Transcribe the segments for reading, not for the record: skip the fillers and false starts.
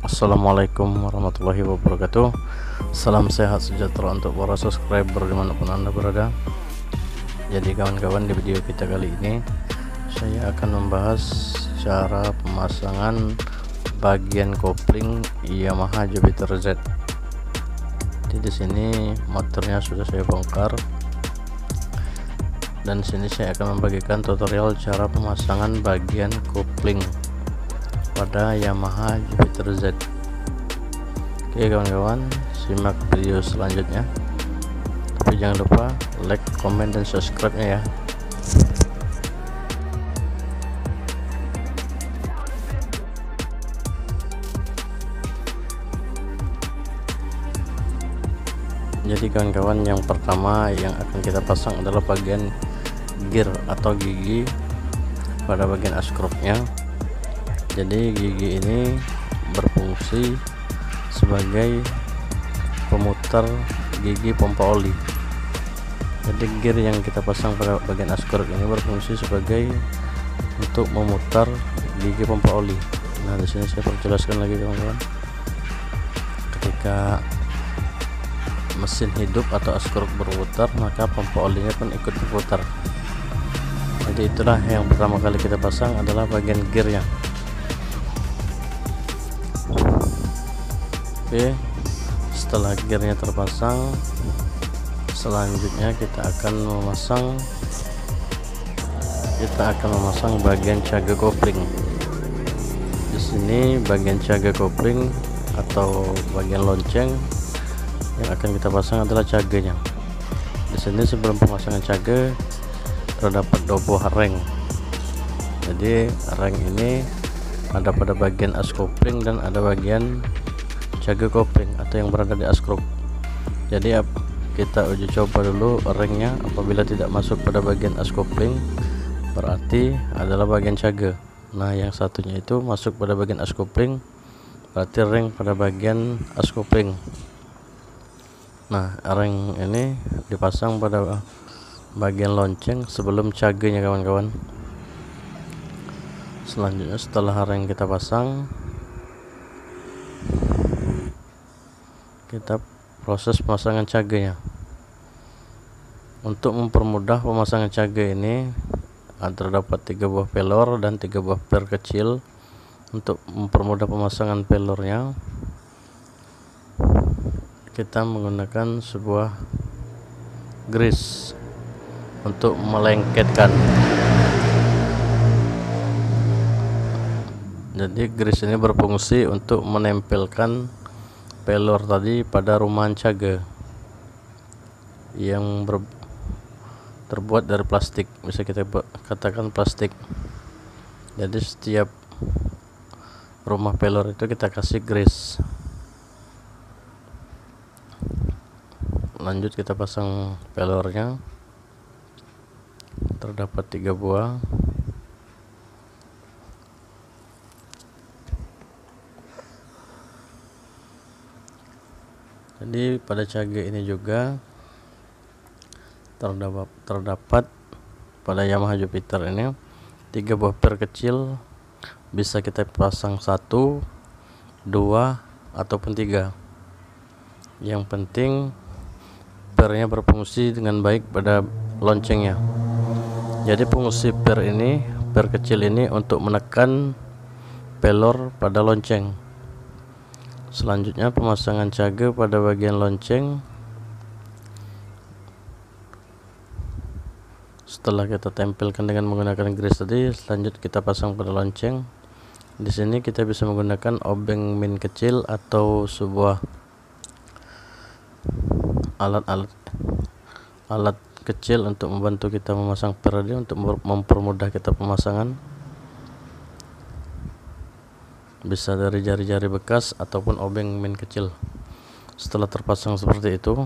Assalamualaikum warahmatullahi wabarakatuh. Salam sehat sejahtera untuk para subscriber dimanapun anda berada. Jadi kawan-kawan, di video kita kali ini saya akan membahas cara pemasangan bagian kopling Yamaha Jupiter Z. Jadi di sini motornya sudah saya bongkar, dan sini saya akan membagikan tutorial cara pemasangan bagian kopling pada Yamaha Jupiter Z. Oke kawan-kawan, simak video selanjutnya, tapi jangan lupa like, komen, dan subscribe nya ya. Jadi kawan-kawan, yang pertama yang akan kita pasang adalah bagian gear atau gigi pada bagian askrupnya. Jadi gigi ini berfungsi sebagai pemutar gigi pompa oli. Jadi gear yang kita pasang pada bagian askrup ini berfungsi sebagai untuk memutar gigi pompa oli. Nah, di sini saya perjelaskan lagi kawan-kawan. Ketika mesin hidup atau askrup berputar, maka pompa olinya pun ikut berputar. Jadi itulah yang pertama kali kita pasang adalah bagian gearnya. Oke, setelah gearnya terpasang, selanjutnya kita akan memasang bagian caga kopling. Di sini bagian caga kopling atau bagian lonceng yang akan kita pasang adalah caganya. Di sini sebelum pemasangan caga terdapat dua buah reng. Jadi reng ini ada pada bagian as kopling dan ada bagian caga kopling atau yang berada di askrup. Jadi kita uji coba dulu rengnya. Apabila tidak masuk pada bagian as kopling, berarti adalah bagian caga. Nah, yang satunya itu masuk pada bagian as kopling, berarti reng pada bagian as kopling. Nah, reng ini dipasang pada bagian lonceng sebelum caganya kawan-kawan. Selanjutnya setelah reng kita pasang, kita proses pemasangan caganya. Untuk mempermudah pemasangan caga ini, terdapat 3 buah pelor dan 3 buah per kecil. Untuk mempermudah pemasangan pelornya, kita menggunakan sebuah grease untuk melengketkan. Jadi grease ini berfungsi untuk menempelkan pelor tadi pada rumahan caga yang terbuat dari plastik, bisa kita katakan plastik. Jadi setiap rumah pelor itu kita kasih grease. Lanjut kita pasang pelornya. Terdapat 3 buah. Jadi pada caga ini juga terdapat pada Yamaha Jupiter ini 3 buah per kecil. Bisa kita pasang 1, 2, ataupun 3. Yang penting pernya berfungsi dengan baik pada loncengnya. Jadi fungsi per kecil ini untuk menekan pelor pada lonceng. Selanjutnya pemasangan caga pada bagian lonceng. Setelah kita tempelkan dengan menggunakan grease tadi, selanjut kita pasang pada lonceng. Di sini kita bisa menggunakan obeng min kecil atau sebuah alat kecil untuk membantu kita memasang per tadi, untuk mempermudah kita pemasangan. Bisa dari jari-jari bekas ataupun obeng min kecil. Setelah terpasang seperti itu,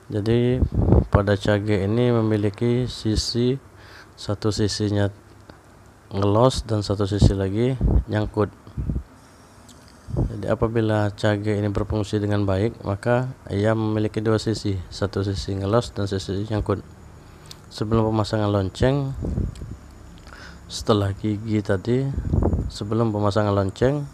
jadi pada caga ini memiliki satu sisinya ngelos dan satu sisi lagi nyangkut. Jadi apabila caga ini berfungsi dengan baik, maka ia memiliki 2 sisi, satu sisi ngelos dan sisi nyangkut. Sebelum pemasangan lonceng, setelah gigi tadi, sebelum pemasangan lonceng,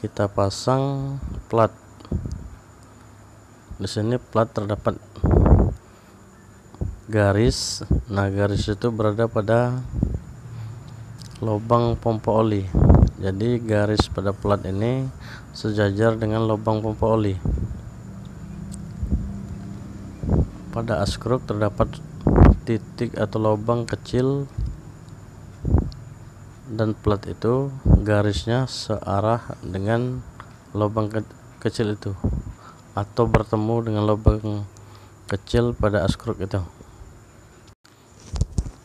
kita pasang plat. Di sini plat terdapat garis. Nah, garis itu berada pada lubang pompa oli. Jadi garis pada plat ini sejajar dengan lubang pompa oli. Pada askruk terdapat titik atau lubang kecil, dan plat itu garisnya searah dengan lubang kecil itu, atau bertemu dengan lubang kecil pada askruk itu.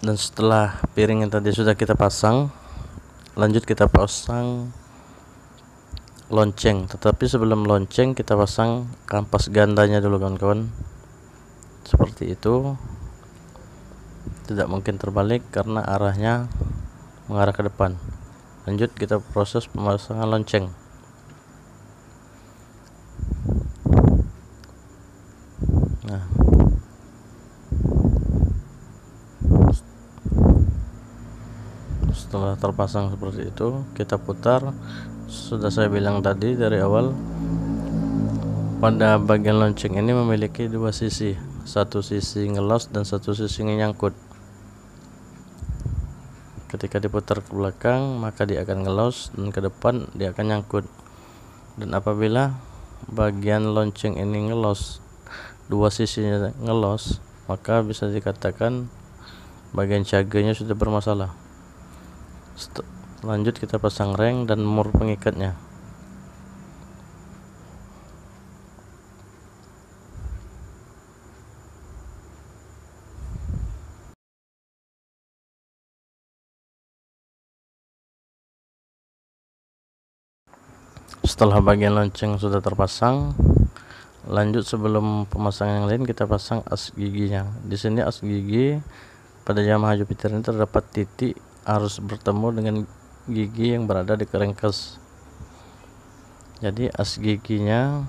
Dan setelah piring yang tadi sudah kita pasang, lanjut kita pasang lonceng. Tetapi sebelum lonceng kita pasang kampas gandanya dulu kawan-kawan. Seperti itu, tidak mungkin terbalik karena arahnya mengarah ke depan. Lanjut kita proses pemasangan lonceng. Nah, setelah terpasang seperti itu, kita putar. Sudah saya bilang tadi dari awal, pada bagian lonceng ini memiliki dua sisi, satu sisi ngelos dan satu sisi nyangkut. Ketika diputar ke belakang, maka dia akan ngelos, dan ke depan dia akan nyangkut. Dan apabila bagian lonceng ini ngelos, dua sisinya ngelos, maka bisa dikatakan bagian caganya sudah bermasalah. Lanjut kita pasang reng dan mur pengikatnya. Setelah bagian lonceng sudah terpasang, lanjut sebelum pemasangan yang lain kita pasang as giginya. Di sini as gigi pada Yamaha Jupiter ini terdapat titik harus bertemu dengan gigi yang berada di kerengkes. Jadi as giginya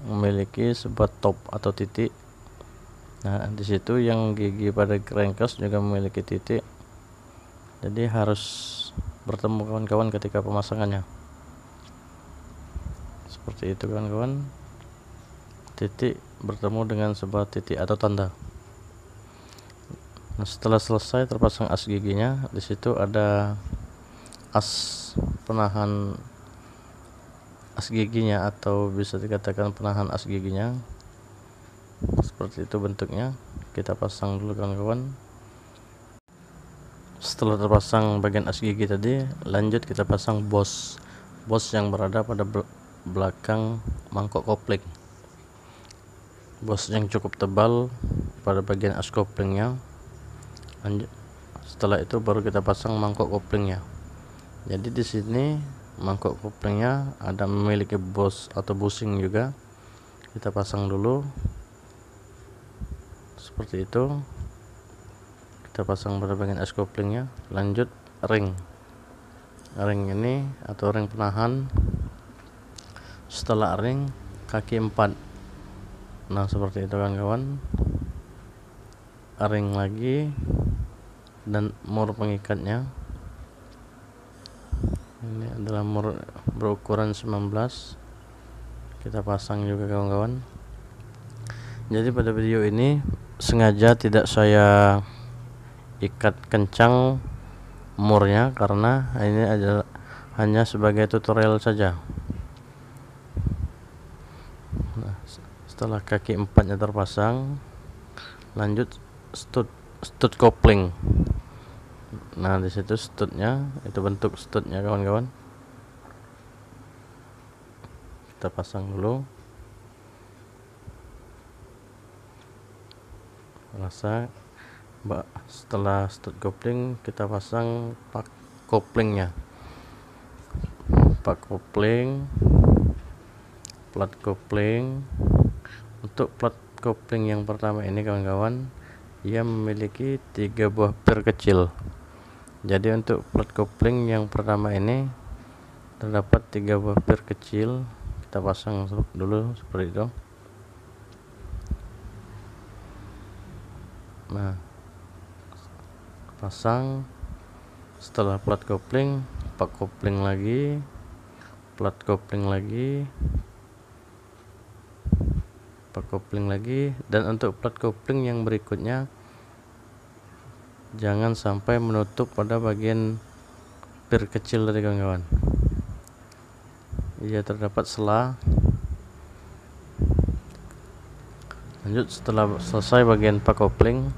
memiliki sebuah top atau titik. Nah, di situ yang gigi pada kerengkes juga memiliki titik. Jadi harus bertemu kawan-kawan ketika pemasangannya. Seperti itu kawan-kawan, titik bertemu dengan sebuah titik atau tanda. Nah, setelah selesai terpasang as giginya, di situ ada as penahan as giginya, atau bisa dikatakan penahan as giginya. Seperti itu bentuknya. Kita pasang dulu kawan-kawan. Setelah terpasang bagian as gigi tadi, lanjut kita pasang bos yang berada pada belakang mangkok kopling. Bos yang cukup tebal pada bagian as koplingnya. Setelah itu baru kita pasang mangkok koplingnya. Jadi di sini mangkok koplingnya ada memiliki bos atau bushing juga. Kita pasang dulu seperti itu. Kita pasang pada bagian as koplingnya. Lanjut ring ini atau ring penahan. Setelah ring, kaki 4. Nah, seperti itu kawan-kawan. Ring lagi dan mur pengikatnya. Ini adalah mur berukuran 19. Kita pasang juga kawan-kawan. Jadi pada video ini sengaja tidak saya ikat kencang murnya, karena ini adalah hanya sebagai tutorial saja. Nah, setelah kaki 4-nya terpasang, lanjut stud kopling. Nah, di situ studnya, itu bentuk studnya kawan-kawan. Kita pasang dulu. Setelah stud kopling, kita pasang pak koplingnya. Pak kopling, plat kopling. Untuk plat kopling yang pertama ini kawan-kawan, ia memiliki 3 buah per kecil. Jadi untuk plat kopling yang pertama ini terdapat 3 buah per kecil. Kita pasang dulu seperti itu. Nah, pasang. Setelah plat kopling, pak kopling lagi, plat kopling lagi, dan untuk plat kopling yang berikutnya jangan sampai menutup pada bagian pir kecil dari kawan-kawan. Ia terdapat sela. Lanjut, setelah selesai bagian pak kopling,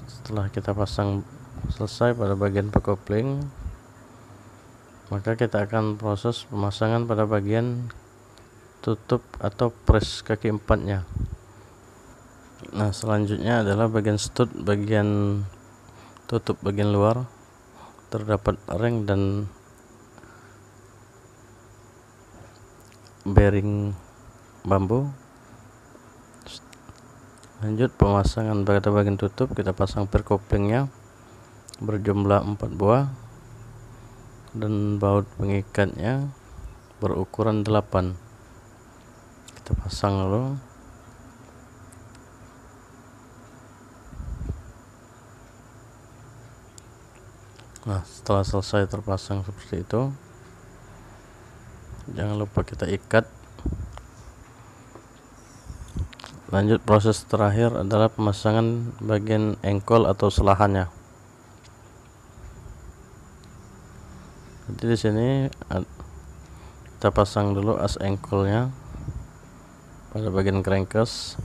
setelah kita pasang selesai pada bagian pak kopling, maka kita akan proses pemasangan pada bagian tutup atau press kaki empatnya. Nah, selanjutnya adalah bagian stud, bagian tutup bagian luar. Terdapat ring dan bearing bambu. Lanjut pemasangan pada bagian tutup, kita pasang pir koplingnya berjumlah 4 buah dan baut pengikatnya berukuran 8. Kita pasang dulu. Nah, setelah selesai terpasang seperti itu, jangan lupa kita ikat. Lanjut, proses terakhir adalah pemasangan bagian engkol atau selahannya. Jadi di sini kita pasang dulu as engkolnya pada bagian crankcase.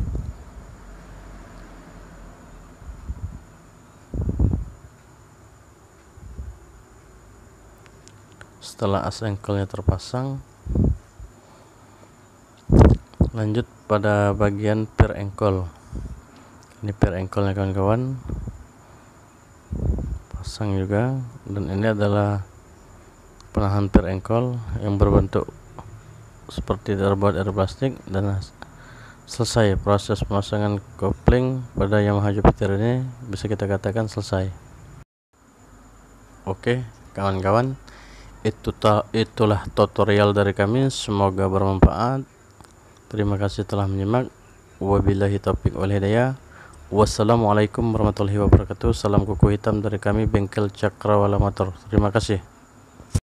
Setelah as engkolnya terpasang, lanjut pada bagian pir engkol. Ini pir engkolnya kawan-kawan, pasang juga. Dan ini adalah penahan pir engkol yang berbentuk seperti terbuat dari plastik. Dan selesai proses pemasangan kopling pada Yamaha Jupiter ini, bisa kita katakan selesai. Oke kawan-kawan, itulah tutorial dari kami, semoga bermanfaat. Terima kasih telah menyimak. Wabillahi taufiq wal hidayah. Wassalamualaikum warahmatullahi wabarakatuh. Salam kuku hitam dari kami, Bengkel Cakrawala Motor. Terima kasih.